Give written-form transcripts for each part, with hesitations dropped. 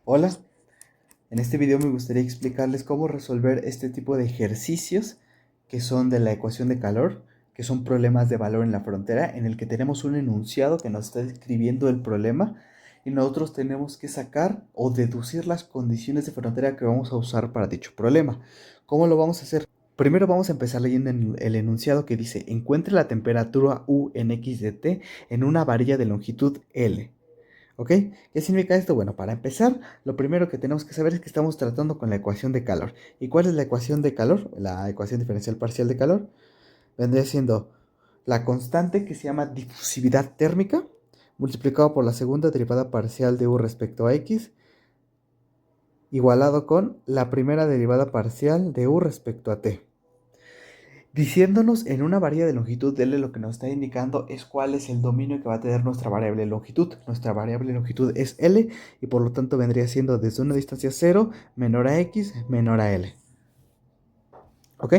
Hola, en este video me gustaría explicarles cómo resolver este tipo de ejercicios que son de la ecuación de calor, que son problemas de valor en la frontera, en el que tenemos un enunciado que nos está describiendo el problema y nosotros tenemos que sacar o deducir las condiciones de frontera que vamos a usar para dicho problema. ¿Cómo lo vamos a hacer? Primero vamos a empezar leyendo el enunciado que dice: encuentre la temperatura U en X de T en una varilla de longitud L. ¿Ok? ¿Qué significa esto? Bueno, para empezar, lo primero que tenemos que saber es que estamos tratando con la ecuación de calor. ¿Y cuál es la ecuación de calor? La ecuación diferencial parcial de calor vendría siendo la constante que se llama difusividad térmica multiplicado por la segunda derivada parcial de U respecto a X igualado con la primera derivada parcial de U respecto a T. Diciéndonos en una varilla de longitud L, lo que nos está indicando es cuál es el dominio que va a tener nuestra variable de longitud. Nuestra variable de longitud es L y por lo tanto vendría siendo desde una distancia 0 menor a X menor a L. ¿Ok?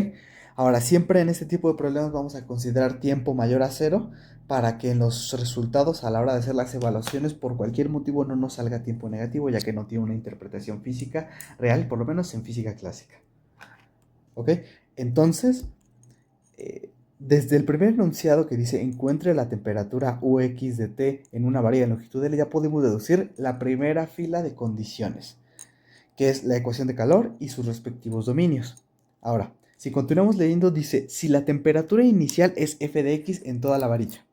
Ahora, siempre en este tipo de problemas vamos a considerar tiempo mayor a 0 para que en los resultados a la hora de hacer las evaluaciones por cualquier motivo no nos salga tiempo negativo, ya que no tiene una interpretación física real, por lo menos en física clásica. ¿Ok? Entonces, desde el primer enunciado que dice encuentre la temperatura Ux de T en una varilla de longitud L, ya podemos deducir la primera fila de condiciones, que es la ecuación de calor y sus respectivos dominios. Ahora, si continuamos leyendo, dice si la temperatura inicial es f de x en toda la varilla.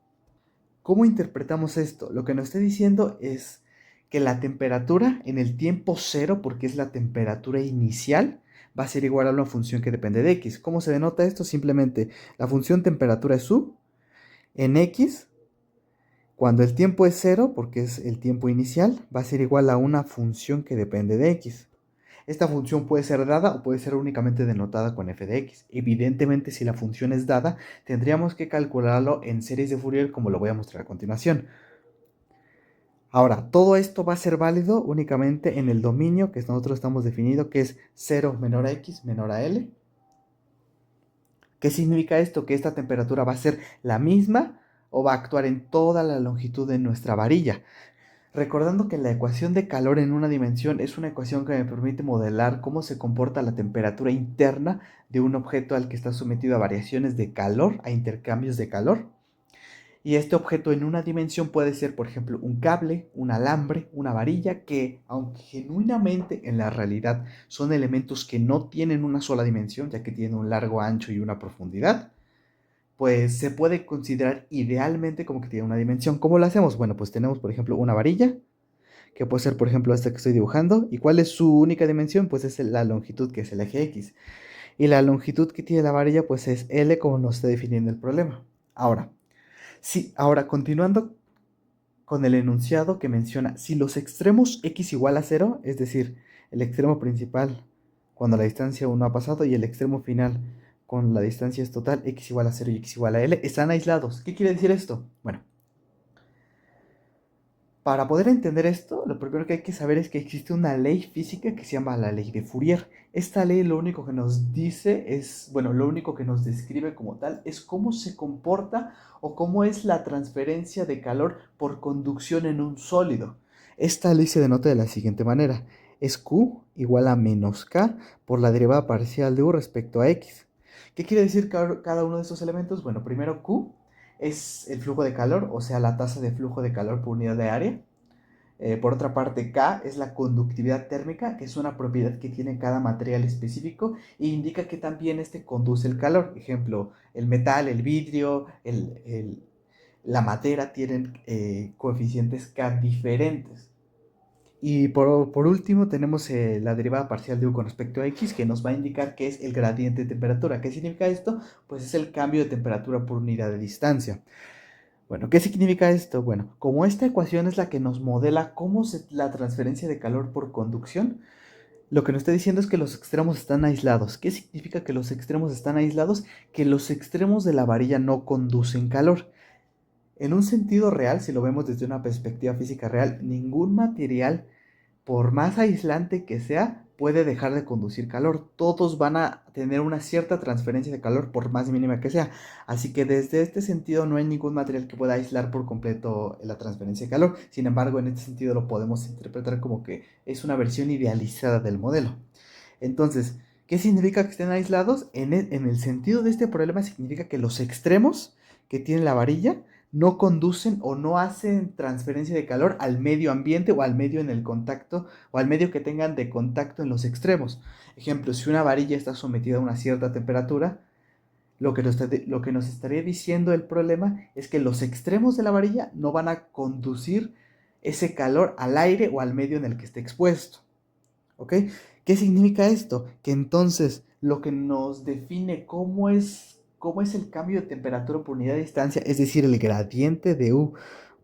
¿Cómo interpretamos esto? Lo que nos está diciendo es que la temperatura en el tiempo cero, porque es la temperatura inicial, va a ser igual a una función que depende de x. ¿Cómo se denota esto? Simplemente la función temperatura es u en x. Cuando el tiempo es cero, porque es el tiempo inicial, va a ser igual a una función que depende de x. Esta función puede ser dada o puede ser únicamente denotada con f de x. Evidentemente, si la función es dada, tendríamos que calcularlo en series de Fourier, como lo voy a mostrar a continuación. Ahora, todo esto va a ser válido únicamente en el dominio que nosotros estamos definido, que es 0 menor a x menor a L. ¿Qué significa esto? Que esta temperatura va a ser la misma o va a actuar en toda la longitud de nuestra varilla. Recordando que la ecuación de calor en una dimensión es una ecuación que me permite modelar cómo se comporta la temperatura interna de un objeto al que está sometido a variaciones de calor, a intercambios de calor. Y este objeto en una dimensión puede ser, por ejemplo, un cable, un alambre, una varilla, que aunque genuinamente en la realidad son elementos que no tienen una sola dimensión, ya que tienen un largo, ancho y una profundidad, pues se puede considerar idealmente como que tiene una dimensión. ¿Cómo lo hacemos? Bueno, pues tenemos, por ejemplo, una varilla, que puede ser, por ejemplo, esta que estoy dibujando. ¿Y cuál es su única dimensión? Pues es la longitud, que es el eje X. Y la longitud que tiene la varilla, pues es L, como nos está definiendo el problema. Ahora, ahora continuando con el enunciado que menciona, si los extremos x igual a 0, es decir, el extremo principal cuando la distancia 1 ha pasado y el extremo final cuando la distancia es total, x igual a 0 y x igual a l, están aislados. ¿Qué quiere decir esto? Bueno, para poder entender esto, lo primero que hay que saber es que existe una ley física que se llama la ley de Fourier. Esta ley lo único que nos dice es, bueno, lo único que nos describe como tal es cómo se comporta o cómo es la transferencia de calor por conducción en un sólido. Esta ley se denota de la siguiente manera. Es Q igual a menos K por la derivada parcial de U respecto a X. ¿Qué quiere decir cada uno de estos elementos? Bueno, primero Q es el flujo de calor, o sea, la tasa de flujo de calor por unidad de área. Por otra parte, K es la conductividad térmica, que es una propiedad que tiene cada material específico e indica que también este conduce el calor. Ejemplo, el metal, el vidrio, la madera tienen coeficientes K diferentes. Y por último tenemos la derivada parcial de U con respecto a X, que nos va a indicar qué es el gradiente de temperatura. ¿Qué significa esto? Pues es el cambio de temperatura por unidad de distancia. Bueno, ¿qué significa esto? Bueno, como esta ecuación es la que nos modela la transferencia de calor por conducción, lo que nos está diciendo es que los extremos están aislados. ¿Qué significa que los extremos están aislados? Que los extremos de la varilla no conducen calor. En un sentido real, si lo vemos desde una perspectiva física real, ningún material, por más aislante que sea, puede dejar de conducir calor. Todos van a tener una cierta transferencia de calor por más mínima que sea. Así que desde este sentido no hay ningún material que pueda aislar por completo la transferencia de calor. Sin embargo, en este sentido lo podemos interpretar como que es una versión idealizada del modelo. Entonces, ¿qué significa que estén aislados? En el sentido de este problema significa que los extremos que tiene la varilla no conducen o no hacen transferencia de calor al medio ambiente o al medio en el contacto o al medio que tengan de contacto en los extremos. Ejemplo, si una varilla está sometida a una cierta temperatura, lo que nos estaría diciendo el problema es que los extremos de la varilla no van a conducir ese calor al aire o al medio en el que esté expuesto. ¿Ok? ¿Qué significa esto? Que entonces lo que nos define cómo es el cambio de temperatura por unidad de distancia, es decir, el gradiente de U,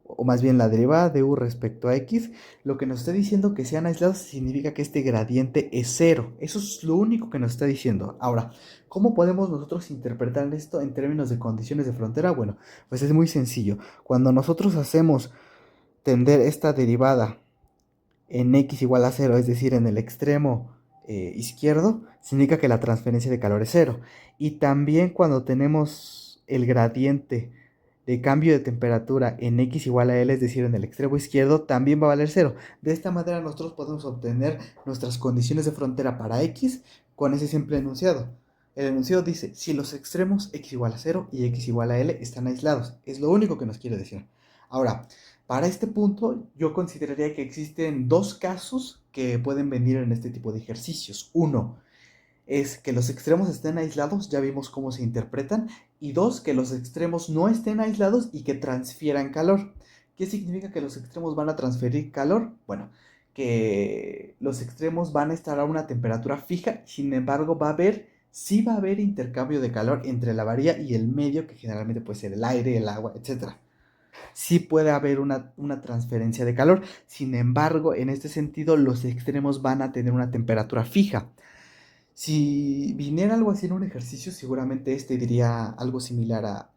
o más bien la derivada de U respecto a X, lo que nos está diciendo que sean aislados significa que este gradiente es cero. Eso es lo único que nos está diciendo. Ahora, ¿cómo podemos nosotros interpretar esto en términos de condiciones de frontera? Bueno, pues es muy sencillo. Cuando nosotros hacemos tender esta derivada en x igual a 0, es decir, en el extremo izquierdo, significa que la transferencia de calor es 0. Y también cuando tenemos el gradiente de cambio de temperatura en x igual a L, es decir, en el extremo izquierdo, también va a valer 0. De esta manera nosotros podemos obtener nuestras condiciones de frontera para x con ese simple enunciado. El enunciado dice, si los extremos x igual a 0 y x igual a L están aislados. Es lo único que nos quiere decir. Ahora, para este punto, yo consideraría que existen dos casos que pueden venir en este tipo de ejercicios. Uno es que los extremos estén aislados, ya vimos cómo se interpretan. Y dos, que los extremos no estén aislados y que transfieran calor. ¿Qué significa que los extremos van a transferir calor? Bueno, que los extremos van a estar a una temperatura fija, sin embargo sí va a haber intercambio de calor entre la varilla y el medio, que generalmente puede ser el aire, el agua, etc. Sí puede haber una transferencia de calor. Sin embargo, en este sentido, los extremos van a tener una temperatura fija. Si viniera algo así en un ejercicio, seguramente este diría algo similar a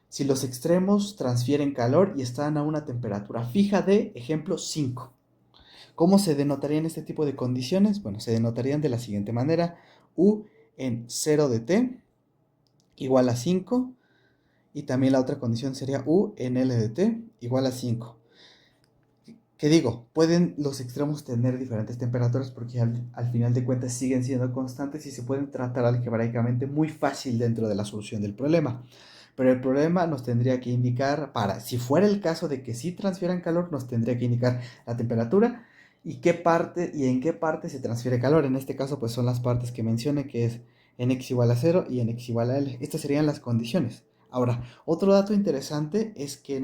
si los extremos transfieren calor y están a una temperatura fija de, ejemplo, 5. ¿Cómo se denotarían este tipo de condiciones? Bueno, se denotarían de la siguiente manera. U en 0 de T igual a 5. Y también la otra condición sería U en L de T igual a 5. ¿Qué digo? Pueden los extremos tener diferentes temperaturas porque al final de cuentas siguen siendo constantes y se pueden tratar algebraicamente muy fácil dentro de la solución del problema. Pero el problema nos tendría que indicar, si fuera el caso de que sí transfieran calor, nos tendría que indicar la temperatura y en qué parte se transfiere calor. En este caso, pues son las partes que mencioné, que es en x igual a 0 y en x igual a L. Estas serían las condiciones. Ahora, otro dato interesante es que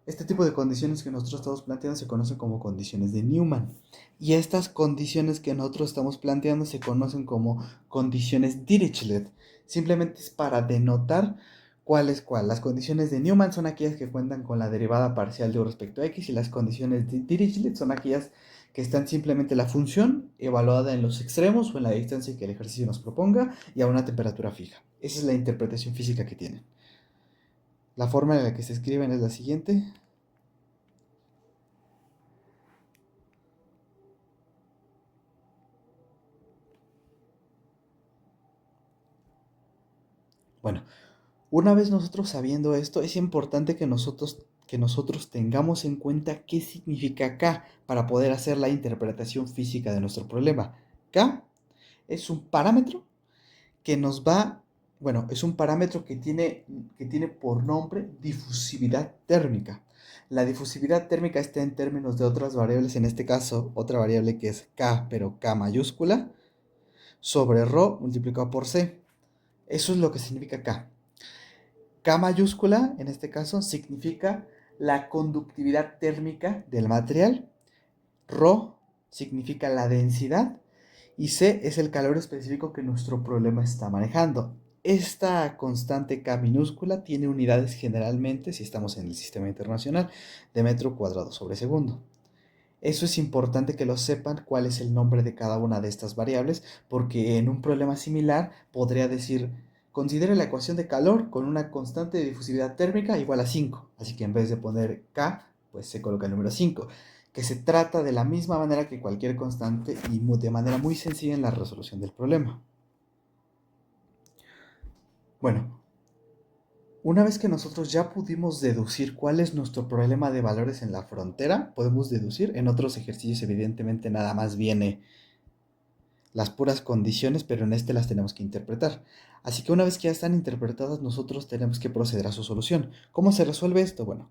este tipo de condiciones que nosotros estamos planteando se conocen como condiciones de Newman. Y estas condiciones que nosotros estamos planteando se conocen como condiciones Dirichlet. Simplemente es para denotar cuál es cuál. Las condiciones de Newman son aquellas que cuentan con la derivada parcial de U respecto a X, y las condiciones de Dirichlet son aquellas que están simplemente la función evaluada en los extremos o en la distancia que el ejercicio nos proponga y a una temperatura fija. Esa es la interpretación física que tienen. La forma en la que se escriben es la siguiente. Bueno, una vez nosotros sabiendo esto, es importante que nosotros tengamos en cuenta qué significa K para poder hacer la interpretación física de nuestro problema. K es un parámetro que nos va, bueno, es un parámetro que tiene por nombre difusividad térmica. La difusividad térmica está en términos de otras variables, en este caso, otra variable que es K, pero K mayúscula, sobre ρ multiplicado por C. Eso es lo que significa K. K mayúscula, en este caso, significa la conductividad térmica del material. Rho significa la densidad. Y C es el calor específico que nuestro problema está manejando. Esta constante K minúscula tiene unidades generalmente, si estamos en el sistema internacional, de metro cuadrado sobre segundo. Eso es importante que lo sepan, cuál es el nombre de cada una de estas variables, porque en un problema similar podría decir, considere la ecuación de calor con una constante de difusividad térmica igual a 5. Así que en vez de poner K, pues se coloca el número 5. que se trata de la misma manera que cualquier constante y de manera muy sencilla en la resolución del problema. Bueno, una vez que nosotros ya pudimos deducir cuál es nuestro problema de valores en la frontera, podemos deducir. En otros ejercicios evidentemente nada más viene las puras condiciones, pero en este las tenemos que interpretar. Así que una vez que ya están interpretadas, nosotros tenemos que proceder a su solución. ¿Cómo se resuelve esto? Bueno,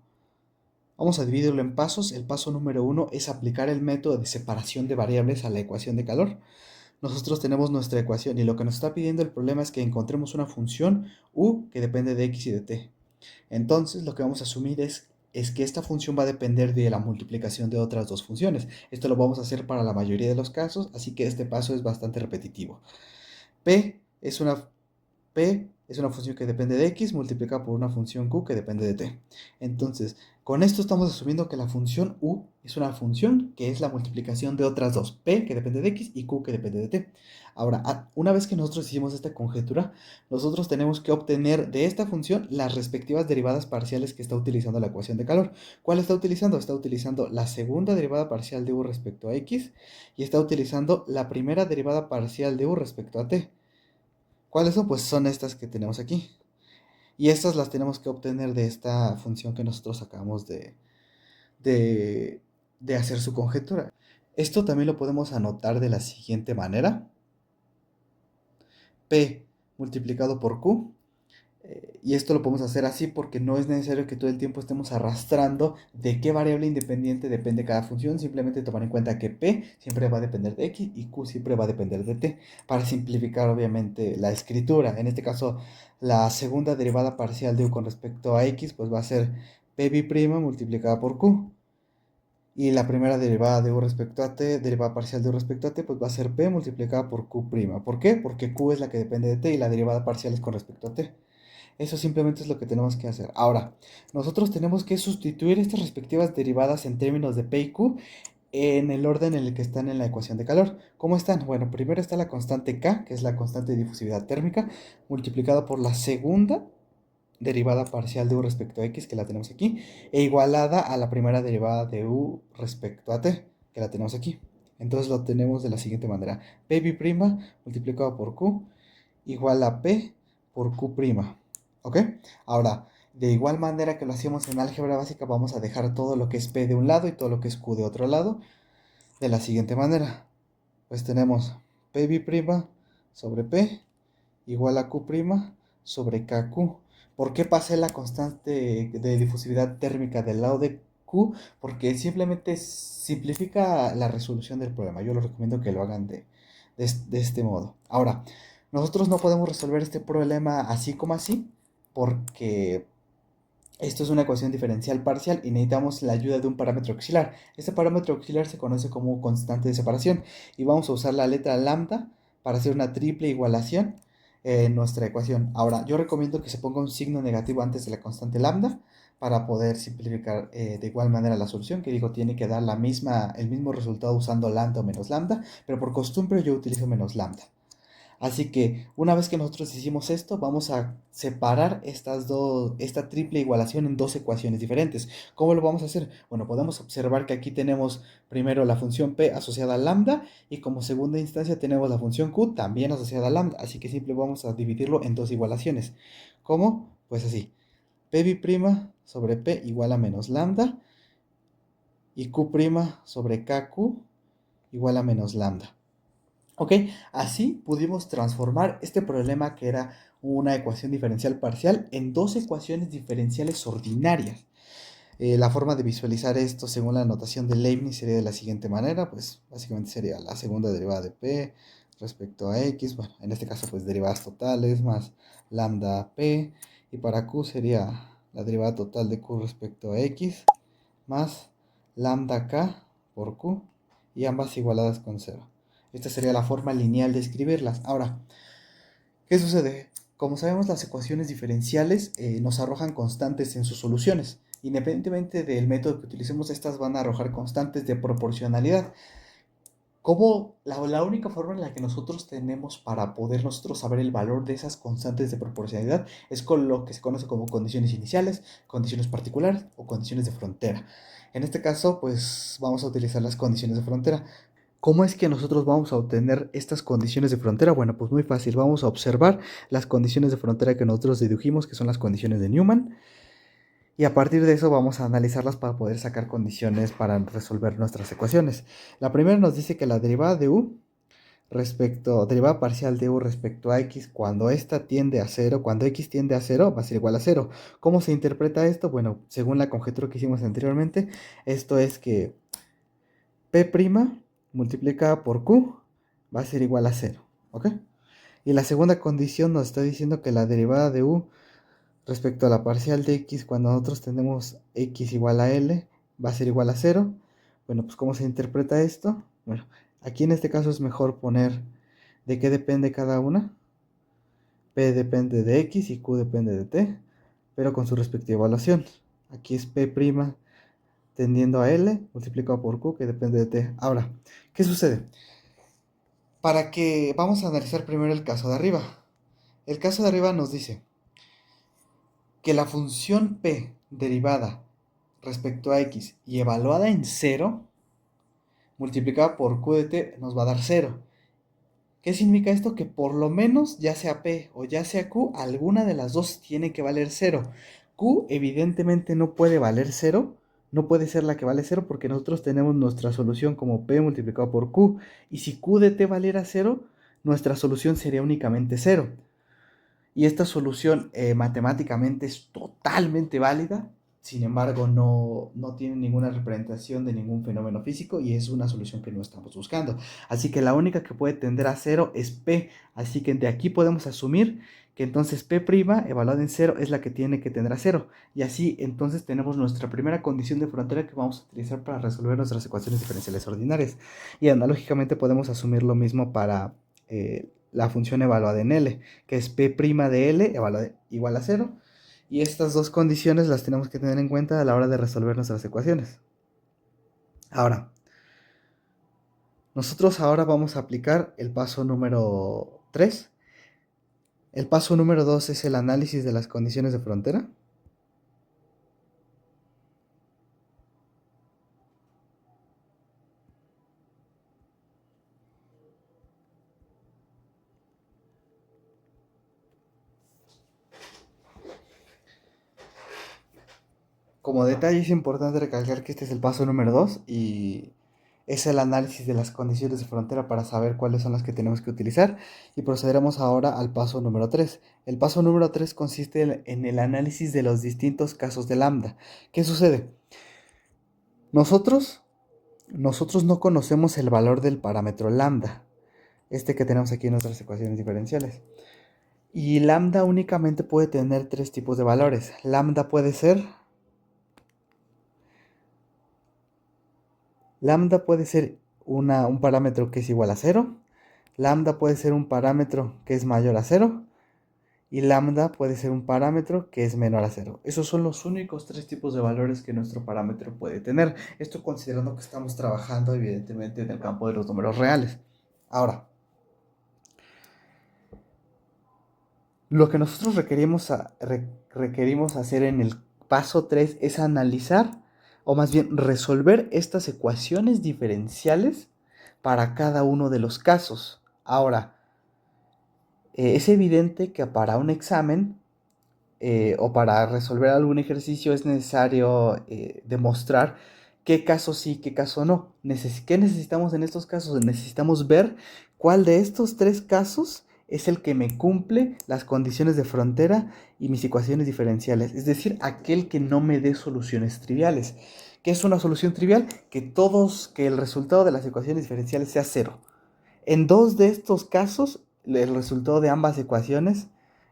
vamos a dividirlo en pasos. El paso número 1 es aplicar el método de separación de variables a la ecuación de calor. Nosotros tenemos nuestra ecuación y lo que nos está pidiendo el problema es que encontremos una función u que depende de x y de t. Entonces, lo que vamos a asumir es que esta función va a depender de la multiplicación de otras dos funciones. Esto lo vamos a hacer para la mayoría de los casos, así que este paso es bastante repetitivo. P es una P es una función que depende de x multiplicada por una función q que depende de t. Entonces, con esto estamos asumiendo que la función u es una función que es la multiplicación de otras dos, p que depende de x y q que depende de t. Ahora, una vez que nosotros hicimos esta conjetura, nosotros tenemos que obtener de esta función las respectivas derivadas parciales que está utilizando la ecuación de calor. ¿Cuál está utilizando? Está utilizando la segunda derivada parcial de u respecto a x y está utilizando la primera derivada parcial de u respecto a t. ¿Cuáles son? Pues son estas que tenemos aquí. Y estas las tenemos que obtener de esta función que nosotros acabamos de, de hacer su conjetura. Esto también lo podemos anotar de la siguiente manera. P multiplicado por Q. Y esto lo podemos hacer así porque no es necesario que todo el tiempo estemos arrastrando de qué variable independiente depende cada función. Simplemente tomar en cuenta que P siempre va a depender de X y Q siempre va a depender de T. Para simplificar obviamente la escritura. En este caso, la segunda derivada parcial de U con respecto a X pues va a ser P' multiplicada por Q. Y la primera derivada de U respecto a T, derivada parcial de U respecto a T, pues va a ser P multiplicada por Q'. ¿Por qué? Porque Q es la que depende de T y la derivada parcial es con respecto a T. Eso simplemente es lo que tenemos que hacer. Ahora, nosotros tenemos que sustituir estas respectivas derivadas en términos de P y Q en el orden en el que están en la ecuación de calor. ¿Cómo están? Bueno, primero está la constante K, que es la constante de difusividad térmica, multiplicada por la segunda derivada parcial de U respecto a X, que la tenemos aquí, e igualada a la primera derivada de U respecto a T, que la tenemos aquí. Entonces lo tenemos de la siguiente manera. P' multiplicado por Q igual a P por Q'. ¿Ok? Ahora, de igual manera que lo hacíamos en álgebra básica, vamos a dejar todo lo que es P de un lado y todo lo que es Q de otro lado, de la siguiente manera. Pues tenemos P' sobre P igual a Q' sobre KQ. ¿Por qué pasé la constante de difusividad térmica del lado de Q? Porque simplemente simplifica la resolución del problema. Yo les recomiendo que lo hagan de este modo. Ahora, nosotros no podemos resolver este problema así como así, porque esto es una ecuación diferencial parcial y necesitamos la ayuda de un parámetro auxiliar. Este parámetro auxiliar se conoce como constante de separación y vamos a usar la letra lambda para hacer una triple igualación en nuestra ecuación. Ahora, yo recomiendo que se ponga un signo negativo antes de la constante lambda para poder simplificar de igual manera la solución, que digo, tiene que dar el mismo resultado usando lambda o menos lambda, pero por costumbre yo utilizo menos lambda. Así que una vez que nosotros hicimos esto, vamos a separar esta triple igualación en dos ecuaciones diferentes. ¿Cómo lo vamos a hacer? Bueno, podemos observar que aquí tenemos primero la función p asociada a lambda y como segunda instancia tenemos la función q también asociada a lambda. Así que simple vamos a dividirlo en dos igualaciones. ¿Cómo? Pues así. P' sobre p igual a menos lambda y q' sobre kq igual a menos lambda. ¿Ok? Así pudimos transformar este problema que era una ecuación diferencial parcial en dos ecuaciones diferenciales ordinarias. La forma de visualizar esto según la notación de Leibniz sería de la siguiente manera, pues básicamente sería la segunda derivada de p respecto a x, bueno, en este caso pues derivadas totales más lambda p, y para q sería la derivada total de q respecto a x más lambda k por q y ambas igualadas con 0. Esta sería la forma lineal de escribirlas. Ahora, ¿qué sucede? Como sabemos, las ecuaciones diferenciales nos arrojan constantes en sus soluciones. Independientemente del método que utilicemos, estas van a arrojar constantes de proporcionalidad. Como la única forma en la que nosotros tenemos para poder nosotros saber el valor de esas constantes de proporcionalidad es con lo que se conoce como condiciones iniciales, condiciones particulares o condiciones de frontera. En este caso, pues vamos a utilizar las condiciones de frontera. ¿Cómo es que nosotros vamos a obtener estas condiciones de frontera? Bueno, pues muy fácil, vamos a observar las condiciones de frontera que nosotros dedujimos, que son las condiciones de Newman, y a partir de eso vamos a analizarlas para poder sacar condiciones para resolver nuestras ecuaciones. La primera nos dice que la derivada de u derivada parcial de u respecto a x cuando esta tiende a cero, cuando x tiende a cero, va a ser igual a cero. ¿Cómo se interpreta esto? Bueno, según la conjetura que hicimos anteriormente, esto es que P' multiplicada por Q va a ser igual a cero, ¿ok? Y la segunda condición nos está diciendo que la derivada de U respecto a la parcial de X cuando nosotros tenemos X igual a L va a ser igual a cero. Bueno, pues ¿cómo se interpreta esto? Bueno, aquí en este caso es mejor poner de qué depende cada una. P depende de X y Q depende de T, pero con su respectiva evaluación. Aquí es P' tendiendo a L multiplicado por Q que depende de T. Ahora, ¿qué sucede? Vamos a analizar primero el caso de arriba. El caso de arriba nos dice que la función p derivada respecto a x y evaluada en 0, multiplicada por q de t, nos va a dar 0. ¿Qué significa esto? Que por lo menos, ya sea p o ya sea q, alguna de las dos tiene que valer 0. Q evidentemente no puede valer 0, no puede ser la que vale 0 porque nosotros tenemos nuestra solución como p multiplicado por q. Y si q de t valiera 0, nuestra solución sería únicamente 0. Y esta solución matemáticamente es totalmente válida, sin embargo no tiene ninguna representación de ningún fenómeno físico y es una solución que no estamos buscando. Así que la única que puede tender a 0 es P, así que de aquí podemos asumir que entonces P' evaluada en 0 es la que tiene que tender a 0. Y así entonces tenemos nuestra primera condición de frontera que vamos a utilizar para resolver nuestras ecuaciones diferenciales ordinarias. Y analógicamente podemos asumir lo mismo para la función evaluada en L, que es P' de L igual a 0. Y estas dos condiciones las tenemos que tener en cuenta a la hora de resolver nuestras ecuaciones. Ahora, nosotros ahora vamos a aplicar el paso número 3. El paso número 2 es el análisis de las condiciones de frontera. Como detalle es importante recalcar que este es el paso número 2 y es el análisis de las condiciones de frontera para saber cuáles son las que tenemos que utilizar y procederemos ahora al paso número 3. El paso número 3 consiste en el análisis de los distintos casos de lambda. ¿Qué sucede? Nosotros no conocemos el valor del parámetro lambda, este que tenemos aquí en nuestras ecuaciones diferenciales. Y lambda únicamente puede tener tres tipos de valores. Lambda puede ser un parámetro que es igual a 0. Lambda puede ser un parámetro que es mayor a 0. Y lambda puede ser un parámetro que es menor a 0. Esos son los únicos tres tipos de valores que nuestro parámetro puede tener. Esto considerando que estamos trabajando evidentemente en el campo de los números reales. Ahora, lo que nosotros requerimos hacer en el paso 3 es analizar, o más bien resolver estas ecuaciones diferenciales para cada uno de los casos. Ahora, es evidente que para un examen o para resolver algún ejercicio es necesario demostrar qué caso sí, qué caso no. ¿Qué necesitamos en estos casos? Necesitamos ver cuál de estos tres casos es el que me cumple las condiciones de frontera y mis ecuaciones diferenciales. Es decir, aquel que no me dé soluciones triviales. ¿Qué es una solución trivial? Que el resultado de las ecuaciones diferenciales sea cero. En dos de estos casos, el resultado de ambas ecuaciones,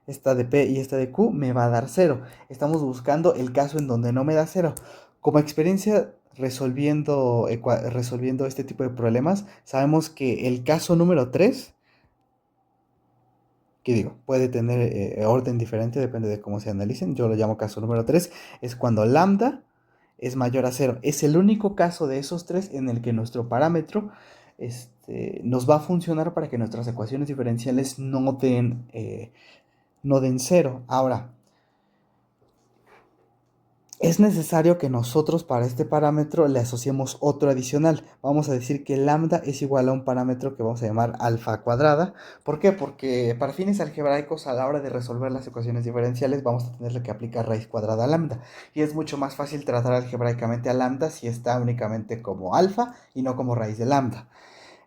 esta de P y esta de Q, me va a dar 0. Estamos buscando el caso en donde no me da 0. Como experiencia resolviendo este tipo de problemas, sabemos que el caso número 3, que digo, puede tener orden diferente, depende de cómo se analicen. Yo lo llamo caso número 3, es cuando lambda es mayor a 0. Es el único caso de esos tres en el que nuestro parámetro nos va a funcionar para que nuestras ecuaciones diferenciales no den cero. Ahora, es necesario que nosotros para este parámetro le asociemos otro adicional. Vamos a decir que lambda es igual a un parámetro que vamos a llamar alfa cuadrada. ¿Por qué? Porque para fines algebraicos, a la hora de resolver las ecuaciones diferenciales, vamos a tener que aplicar raíz cuadrada a lambda. Y es mucho más fácil tratar algebraicamente a lambda si está únicamente como alfa y no como raíz de lambda.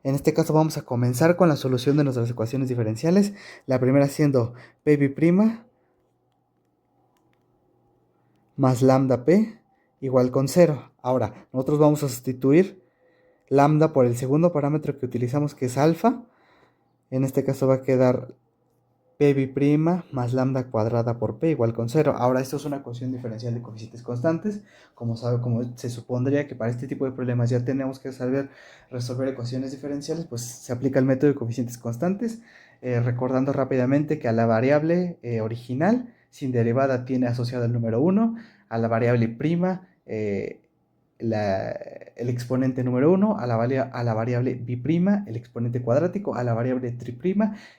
En este caso vamos a comenzar con la solución de nuestras ecuaciones diferenciales. La primera siendo p'B' más lambda p igual con 0. Ahora, nosotros vamos a sustituir lambda por el segundo parámetro que utilizamos, que es alfa. En este caso va a quedar p'B' más lambda cuadrada por p igual con 0. Ahora, esto es una ecuación diferencial de coeficientes constantes. Como se supondría que para este tipo de problemas ya tenemos que saber resolver ecuaciones diferenciales, pues se aplica el método de coeficientes constantes. Recordando rápidamente que a la variable original sin derivada tiene asociado el número 1, a la variable prima el exponente número 1, a la variable bi', el exponente cuadrático, a la variable tri',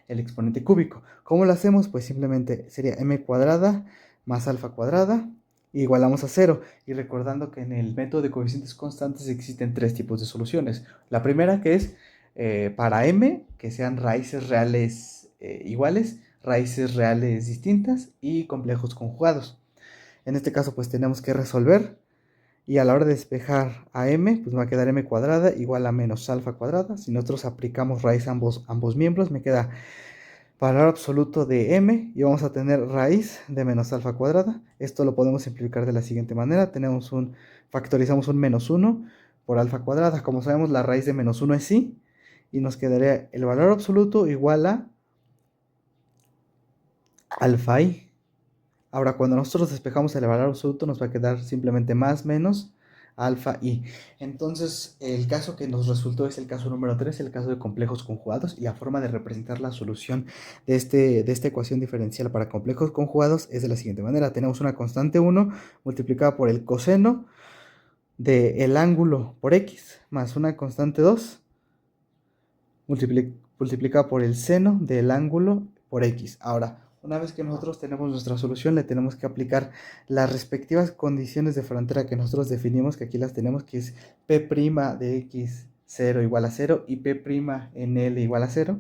el exponente cúbico. ¿Cómo lo hacemos? Pues simplemente sería m cuadrada más alfa cuadrada, igualamos a 0. Y recordando que en el método de coeficientes constantes existen tres tipos de soluciones. La primera, que es para m, que sean raíces reales iguales, raíces reales distintas y complejos conjugados. En este caso, pues tenemos que resolver, y a la hora de despejar a m, pues me va a quedar m cuadrada igual a menos alfa cuadrada. Si nosotros aplicamos raíz a ambos miembros, me queda valor absoluto de m y vamos a tener raíz de menos alfa cuadrada. Esto lo podemos simplificar de la siguiente manera. Factorizamos un menos 1 por alfa cuadrada. Como sabemos, la raíz de menos 1 es i, y nos quedaría el valor absoluto igual a alfa i. Ahora, cuando nosotros despejamos el valor absoluto, nos va a quedar simplemente más menos alfa i. Entonces, el caso que nos resultó es el caso número 3, el caso de complejos conjugados, y la forma de representar la solución de esta ecuación diferencial para complejos conjugados es de la siguiente manera. Tenemos una constante 1 multiplicada por el coseno del ángulo por x, más una constante 2 multiplicada por el seno del ángulo por x. Ahora, una vez que nosotros tenemos nuestra solución, le tenemos que aplicar las respectivas condiciones de frontera que nosotros definimos, que aquí las tenemos, que es p' de x 0 igual a 0 y p' en L igual a 0.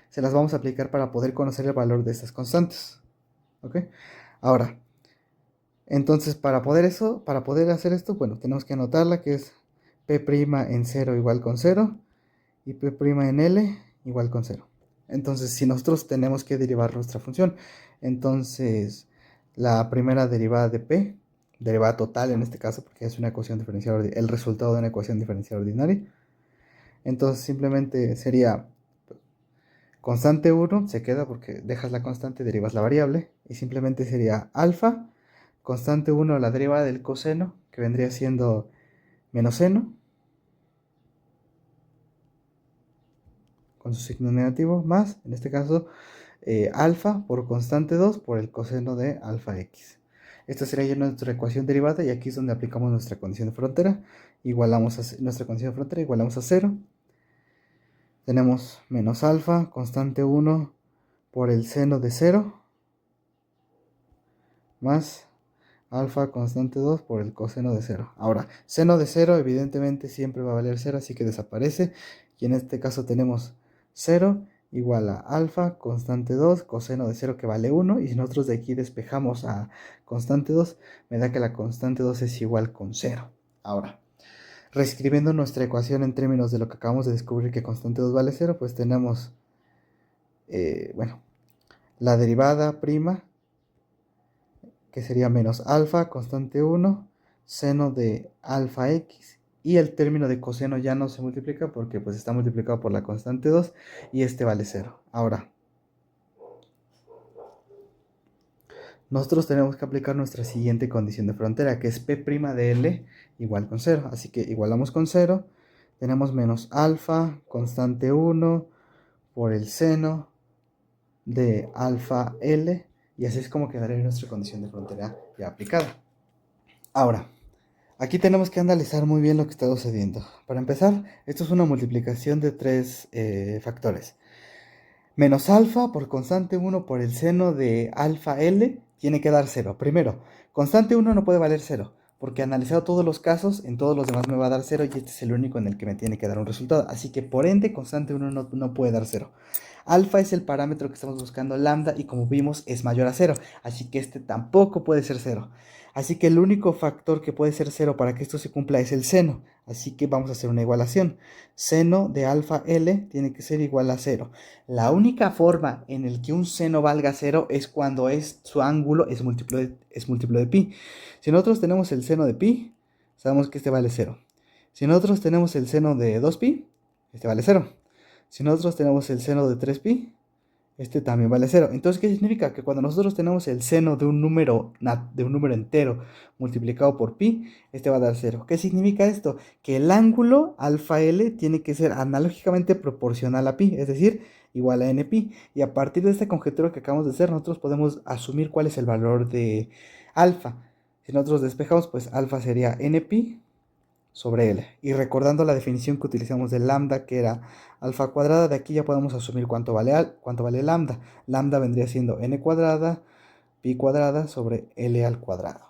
Se las vamos a aplicar para poder conocer el valor de estas constantes. ¿Ok? Ahora, entonces para poder hacer esto, bueno, tenemos que anotarla, que es p' en 0 igual con 0 y p' en L igual con 0. Entonces, si nosotros tenemos que derivar nuestra función, entonces la primera derivada de p, derivada total en este caso, porque es una ecuación diferencial, el resultado de una ecuación diferencial ordinaria, entonces simplemente sería constante 1, se queda porque dejas la constante, derivas la variable, y simplemente sería alfa, constante 1, la derivada del coseno, que vendría siendo menos seno, con su signo negativo, más, en este caso, alfa por constante 2 por el coseno de alfa x. Esta sería ya nuestra ecuación derivada, y aquí es donde aplicamos nuestra condición de frontera. Nuestra condición de frontera igualamos a 0. Tenemos menos alfa, constante 1 por el seno de 0, más alfa constante 2 por el coseno de 0. Ahora, seno de 0 evidentemente siempre va a valer 0, así que desaparece. Y en este caso tenemos 0 igual a alfa constante 2 coseno de 0, que vale 1. Y si nosotros de aquí despejamos a constante 2, me da que la constante 2 es igual con 0. Ahora, reescribiendo nuestra ecuación en términos de lo que acabamos de descubrir, que constante 2 vale 0, pues tenemos, bueno, la derivada prima, que sería menos alfa constante 1 seno de alfa x, y el término de coseno ya no se multiplica porque pues está multiplicado por la constante 2 y este vale 0. Ahora, nosotros tenemos que aplicar nuestra siguiente condición de frontera, que es p' de L igual con 0. Así que igualamos con 0, tenemos menos alfa constante 1 por el seno de alfa L, y así es como quedaría nuestra condición de frontera ya aplicada. Ahora, Aquí tenemos que analizar muy bien lo que está sucediendo. Para empezar, esto es una multiplicación de tres factores. Menos alfa por constante 1 por el seno de alfa L tiene que dar 0. Primero, constante 1 no puede valer 0, porque analizado todos los casos, en todos los demás me va a dar 0 y este es el único en el que me tiene que dar un resultado. Así que por ende, constante 1 no puede dar 0. Alfa es el parámetro que estamos buscando, lambda, y como vimos es mayor a 0, así que este tampoco puede ser 0. Así que el único factor que puede ser 0 para que esto se cumpla es el seno. Así que vamos a hacer una igualación. Seno de alfa L tiene que ser igual a 0. La única forma en el que un seno valga 0 es cuando su ángulo es múltiplo de pi. Si nosotros tenemos el seno de pi, sabemos que este vale 0. Si nosotros tenemos el seno de 2pi, este vale 0. Si nosotros tenemos el seno de 3pi, este también vale 0. Entonces, ¿qué significa? Que cuando nosotros tenemos el seno de un número entero multiplicado por pi, este va a dar 0. ¿Qué significa esto? Que el ángulo alfa L tiene que ser analógicamente proporcional a pi, es decir, igual a npi. Y a partir de esta conjetura que acabamos de hacer, nosotros podemos asumir cuál es el valor de alfa. Si nosotros despejamos, pues alfa sería npi sobre L. Y recordando la definición que utilizamos de lambda, que era alfa cuadrada, de aquí ya podemos asumir cuánto vale lambda. Lambda vendría siendo n cuadrada, pi cuadrada sobre L al cuadrado.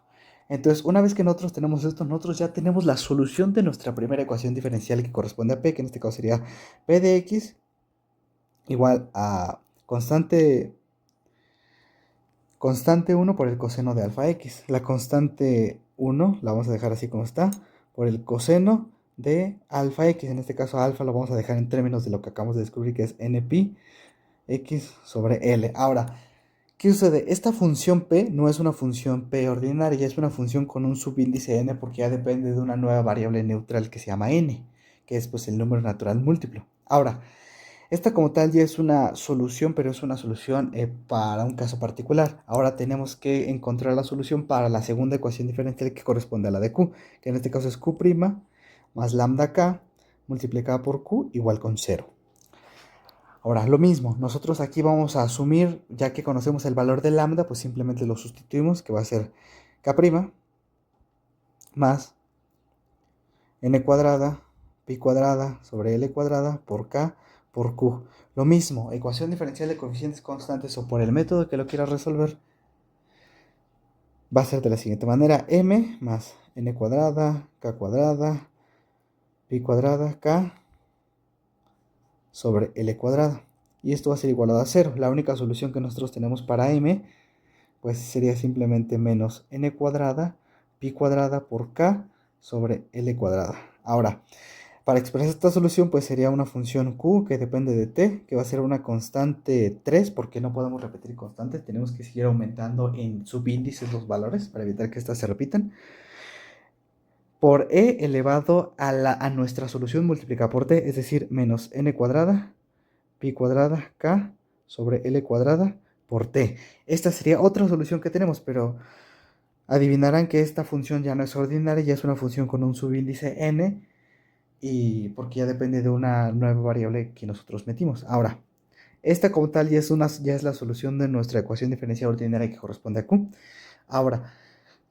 Entonces, una vez que nosotros tenemos esto, nosotros ya tenemos la solución de nuestra primera ecuación diferencial que corresponde a P, que en este caso sería P de X igual a constante 1 por el coseno de alfa X. La constante 1 la vamos a dejar así como está, por el coseno de alfa X. En este caso alfa lo vamos a dejar en términos de lo que acabamos de descubrir, que es npi X sobre L. Ahora, ¿qué sucede? Esta función P no es una función P ordinaria, es una función con un subíndice n porque ya depende de una nueva variable neutral que se llama n, que es pues el número natural múltiplo. Ahora, esta como tal ya es una solución, pero es una solución para un caso particular. Ahora tenemos que encontrar la solución para la segunda ecuación diferencial que corresponde a la de Q, que en este caso es Q' más lambda K multiplicada por Q igual con 0. Ahora, lo mismo, nosotros aquí vamos a asumir, ya que conocemos el valor de lambda, pues simplemente lo sustituimos, que va a ser K' más n cuadrada, pi cuadrada sobre L cuadrada por K por Q. Lo mismo, ecuación diferencial de coeficientes constantes o por el método que lo quieras resolver, va a ser de la siguiente manera: m más n cuadrada, k cuadrada, pi cuadrada, k sobre L cuadrada. Y esto va a ser igualado a 0. La única solución que nosotros tenemos para m, pues sería simplemente menos n cuadrada, pi cuadrada por k sobre L cuadrada. Ahora, para expresar esta solución, pues sería una función q que depende de t, que va a ser una constante 3, porque no podemos repetir constantes, tenemos que seguir aumentando en subíndices los valores para evitar que estas se repitan, por e elevado a nuestra solución multiplicada por t, es decir, menos n cuadrada, pi cuadrada, k sobre L cuadrada por t. Esta sería otra solución que tenemos, pero adivinarán que esta función ya no es ordinaria, ya es una función con un subíndice n, y porque ya depende de una nueva variable que nosotros metimos. Ahora, esta como tal ya es la solución de nuestra ecuación diferencial ordinaria que corresponde a Q. Ahora,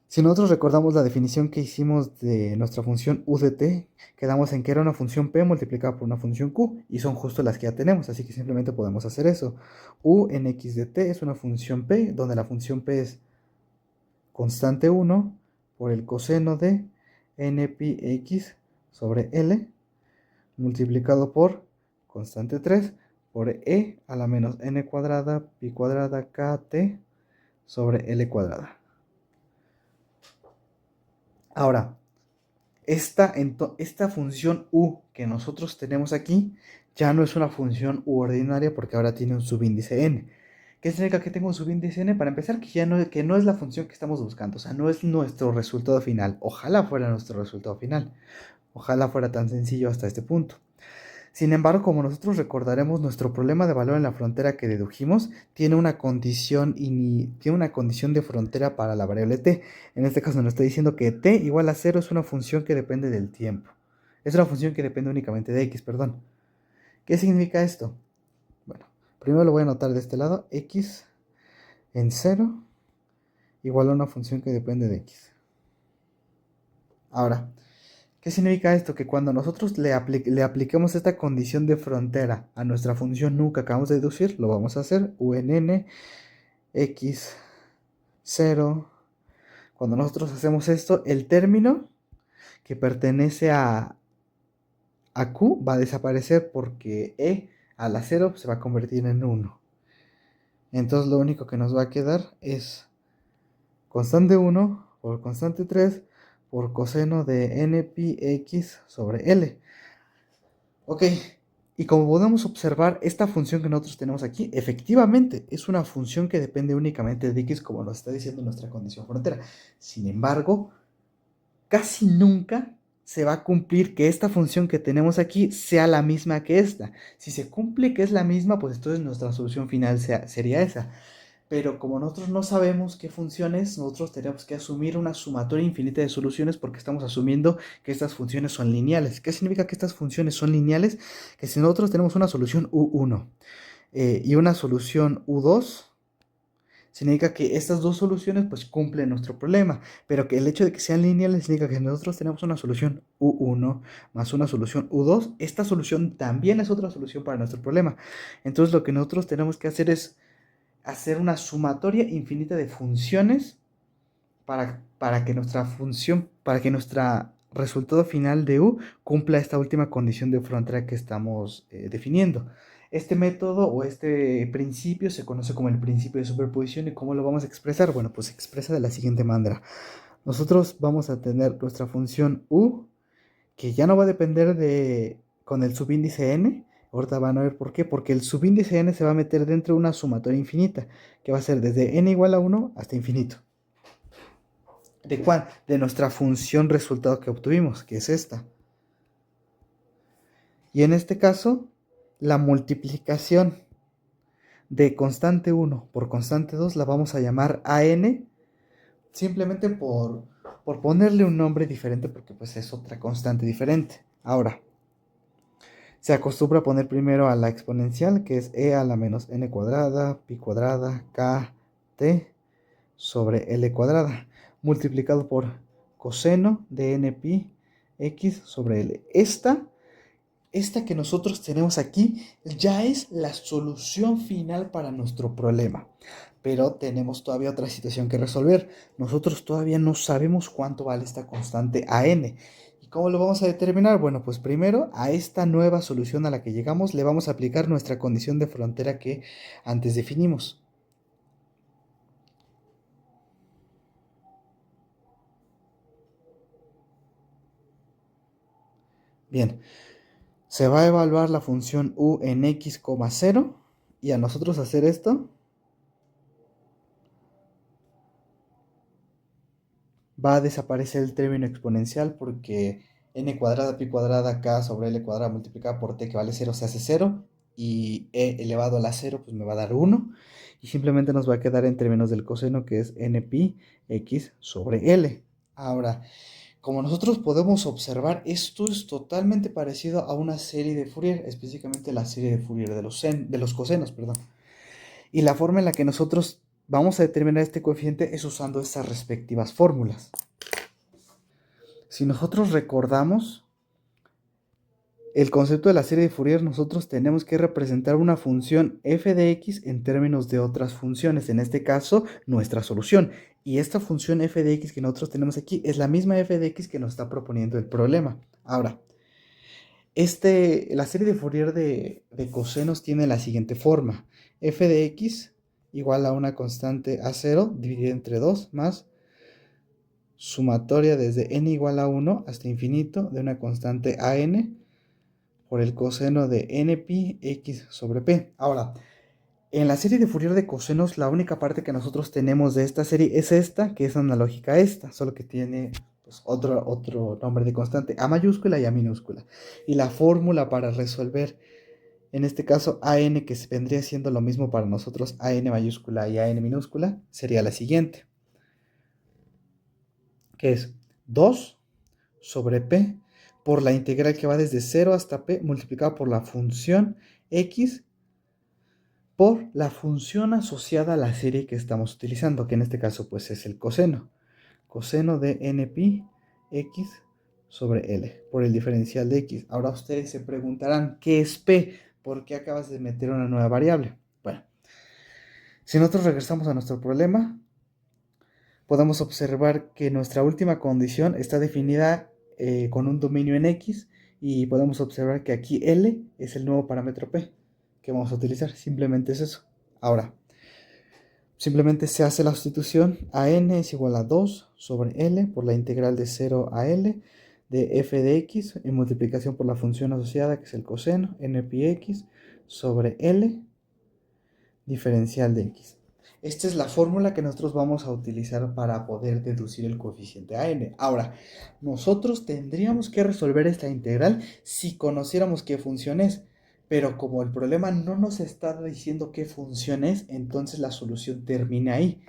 si nosotros recordamos la definición que hicimos de nuestra función u de t, quedamos en que era una función p multiplicada por una función q, y son justo las que ya tenemos, así que simplemente podemos hacer eso. U en x de t es una función p, donde la función p es constante 1 por el coseno de npx sobre L multiplicado por constante 3 por e a la menos n cuadrada pi cuadrada kt sobre L cuadrada. Ahora, esta función u que nosotros tenemos aquí ya no es una función u ordinaria porque ahora tiene un subíndice n. ¿Qué significa que tengo un subíndice n? Para empezar, que no es la función que estamos buscando, o sea, no es nuestro resultado final. Ojalá fuera nuestro resultado final. Ojalá fuera tan sencillo hasta este punto. Sin embargo, como nosotros recordaremos, nuestro problema de valor en la frontera que dedujimos tiene una condición de frontera para la variable t. En este caso nos está diciendo que t igual a 0 es una función que depende del tiempo. Es una función que depende únicamente de x, perdón. ¿Qué significa esto? Bueno, primero lo voy a anotar de este lado. X en 0 igual a una función que depende de x. Ahora, ¿qué significa esto? Que cuando nosotros le apliquemos esta condición de frontera a nuestra función u que acabamos de deducir, lo vamos a hacer UNN x 0. Cuando nosotros hacemos esto, el término que pertenece a Q va a desaparecer porque E a la 0 se va a convertir en 1. Entonces lo único que nos va a quedar es constante 1 por constante 3 por coseno de npx sobre L. Ok, y como podemos observar, esta función que nosotros tenemos aquí, efectivamente, es una función que depende únicamente de x, como nos está diciendo nuestra condición frontera. Sin embargo, casi nunca se va a cumplir que esta función que tenemos aquí sea la misma que esta. Si se cumple que es la misma, pues entonces nuestra solución final sería esa. Pero como nosotros no sabemos qué funciones, nosotros tenemos que asumir una sumatoria infinita de soluciones porque estamos asumiendo que estas funciones son lineales. ¿Qué significa que estas funciones son lineales? Que si nosotros tenemos una solución U1 y una solución U2, significa que estas dos soluciones pues cumplen nuestro problema, pero que el hecho de que sean lineales significa que nosotros tenemos una solución U1 más una solución U2, esta solución también es otra solución para nuestro problema. Entonces lo que nosotros tenemos que hacer es hacer una sumatoria infinita de funciones para que nuestra función, para que nuestro resultado final de U cumpla esta última condición de frontera que estamos definiendo. Este método o este principio se conoce como el principio de superposición. ¿Y cómo lo vamos a expresar? Bueno, pues se expresa de la siguiente manera. Nosotros vamos a tener nuestra función U, que ya no va a depender de con el subíndice n. Ahorita van a ver por qué. Porque el subíndice n se va a meter dentro de una sumatoria infinita, que va a ser desde n igual a 1 hasta infinito. ¿De cuál? De nuestra función resultado que obtuvimos, que es esta. Y en este caso, la multiplicación de constante 1 por constante 2 la vamos a llamar AN, simplemente por ponerle un nombre diferente, porque pues es otra constante diferente. Ahora, se acostumbra a poner primero a la exponencial, que es e a la menos n cuadrada, pi cuadrada, k, t, sobre L cuadrada, multiplicado por coseno de n pi x sobre L. Esta que nosotros tenemos aquí ya es la solución final para nuestro problema. Pero tenemos todavía otra situación que resolver. Nosotros todavía no sabemos cuánto vale esta constante AN. ¿Y cómo lo vamos a determinar? Bueno, pues primero a esta nueva solución a la que llegamos le vamos a aplicar nuestra condición de frontera que antes definimos. Bien, se va a evaluar la función u en x, 0 y a nosotros hacer esto va a desaparecer el término exponencial porque n cuadrada, pi cuadrada, k sobre l cuadrada multiplicada por t que vale 0 se hace 0 y e elevado a la 0 pues me va a dar 1 y simplemente nos va a quedar en términos del coseno que es n pi x sobre l. Ahora, como nosotros podemos observar, esto es totalmente parecido a una serie de Fourier, específicamente la serie de Fourier de los cosenos, perdón. Y la forma en la que nosotros vamos a determinar este coeficiente es usando estas respectivas fórmulas. Si nosotros recordamos el concepto de la serie de Fourier, nosotros tenemos que representar una función f de x en términos de otras funciones, en este caso nuestra solución. Y esta función f de x que nosotros tenemos aquí es la misma f de x que nos está proponiendo el problema. Ahora, la serie de Fourier de cosenos tiene la siguiente forma. F de x igual a una constante a0 dividida entre 2 más sumatoria desde n igual a 1 hasta infinito de una constante an por el coseno de npi x sobre p. Ahora, en la serie de Fourier de cosenos, la única parte que nosotros tenemos de esta serie es esta, que es analógica a esta, solo que tiene pues, otro nombre de constante, a mayúscula y a minúscula. Y la fórmula para resolver, en este caso, an, que vendría siendo lo mismo para nosotros, an mayúscula y an minúscula, sería la siguiente, que es 2 sobre p por la integral que va desde 0 hasta p multiplicado por la función x por la función asociada a la serie que estamos utilizando, que en este caso pues es el coseno. Coseno de npi x sobre L por el diferencial de x. Ahora ustedes se preguntarán, ¿qué es P? ¿Por qué acabas de meter una nueva variable? Bueno, si nosotros regresamos a nuestro problema, podemos observar que nuestra última condición está definida con un dominio en X y podemos observar que aquí L es el nuevo parámetro P que vamos a utilizar. Simplemente es eso. Ahora, simplemente se hace la sustitución a n es igual a 2 sobre L por la integral de 0 a L de f de x en multiplicación por la función asociada que es el coseno nπx sobre L diferencial de x. Esta es la fórmula que nosotros vamos a utilizar para poder deducir el coeficiente a n. Ahora, nosotros tendríamos que resolver esta integral si conociéramos qué función es, pero como el problema no nos está diciendo qué función es, entonces la solución termina ahí.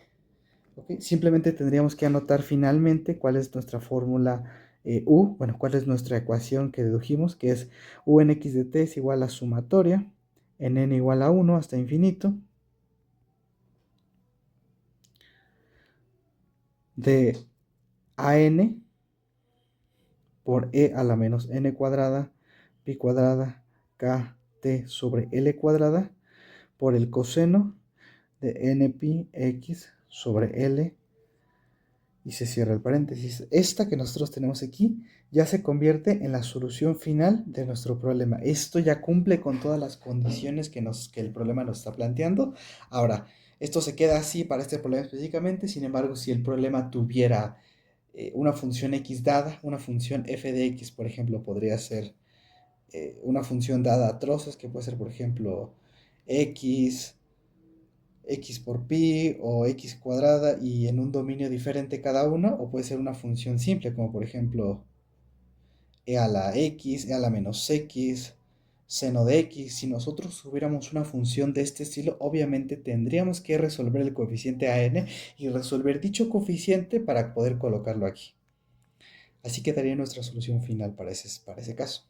¿Okay? Simplemente tendríamos que anotar finalmente cuál es nuestra fórmula u, bueno, cuál es nuestra ecuación que dedujimos, que es u en x de t es igual a sumatoria en n igual a 1 hasta infinito de an por e a la menos n cuadrada, pi cuadrada, kt sobre l cuadrada por el coseno de n pi x sobre l y se cierra el paréntesis. Esta que nosotros tenemos aquí ya se convierte en la solución final de nuestro problema. Esto ya cumple con todas las condiciones que el problema nos está planteando. Ahora, esto se queda así para este problema específicamente. Sin embargo, si el problema tuviera una función x dada, una función f de x, por ejemplo, podría ser una función dada a trozos, que puede ser, por ejemplo, x por pi o x cuadrada y en un dominio diferente cada una, o puede ser una función simple, como por ejemplo e a la x, e a la menos x, seno de x. Si nosotros tuviéramos una función de este estilo, obviamente tendríamos que resolver el coeficiente a n y resolver dicho coeficiente para poder colocarlo aquí. Así quedaría nuestra solución final para ese caso.